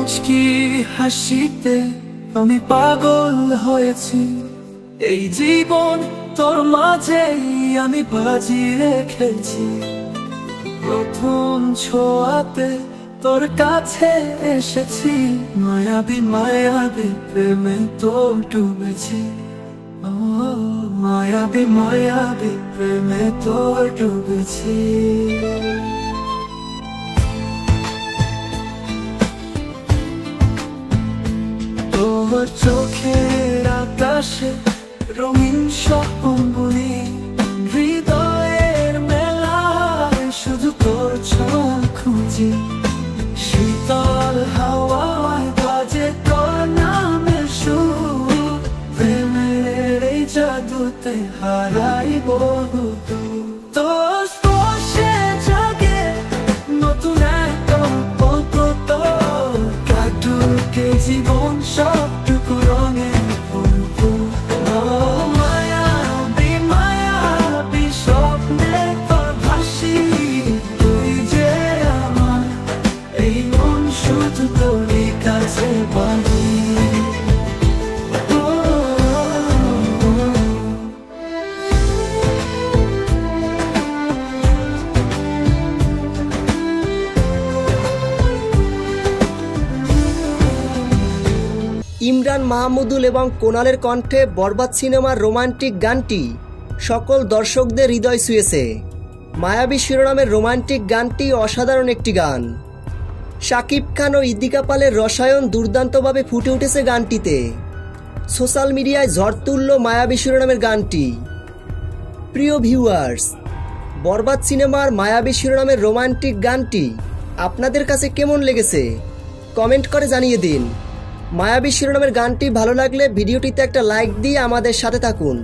মুচকি হাসিতে আমি পাগল হয়েছি। এই জীবন তোর মাঝেই আমি বাজি রেখেছি। প্রথম ছোঁয়াতে তোর কাছে এসেছি, মায়াবী মায়াবী প্রেমে তোর ডুবেছি। ও মায়াবী মায়াবী প্রেমে তোর ডুবেছি। তোর চোখের আকাশে রঙিন স্বপ্নগুলি, হৃদয়ের মেলায় শুধু তোর ছোঁয়া খুঁজি। শীতল হাওয়ায় বাজে তোর নামের সুর, প্রেমের এই জাদুতে হারাই বহুদূর। তোর স্পর্শে জাগে নতুন এক গল্প, তোর কাটুকে জীবন সবটুকু রঙে ভরপুর। মায়াবী মায়াবী স্বপ্নে তোর ভাসি, তুই যে আমার এই মন শুধু তোরই কাছে বাঁধি। ইমরান মাহমুদুল এবং কোনালের কণ্ঠে বরবাদ সিনেমার রোমান্টিক গানটি সকল দর্শকদের হৃদয় ছুঁয়েছে। মায়াবী শিরোনামের রোমান্টিক গানটি অসাধারণ একটি গান। শাকিব খান ও ইদিকা পালের রসায়ন দুর্দান্তভাবে ফুটে উঠেছে গানটিতে। সোশ্যাল মিডিয়ায় ঝড় তুলল মায়াবী শিরোনামের গানটি। প্রিয় ভিউয়ার্স, বরবাদ সিনেমার মায়াবী শিরোনামের রোমান্টিক গানটি আপনাদের কাছে কেমন লেগেছে কমেন্ট করে জানিয়ে দিন। মায়াবী শিরোনামের গানটি ভালো লাগলে ভিডিওটিতে একটা লাইক দিয়ে আমাদের সাথে থাকুন।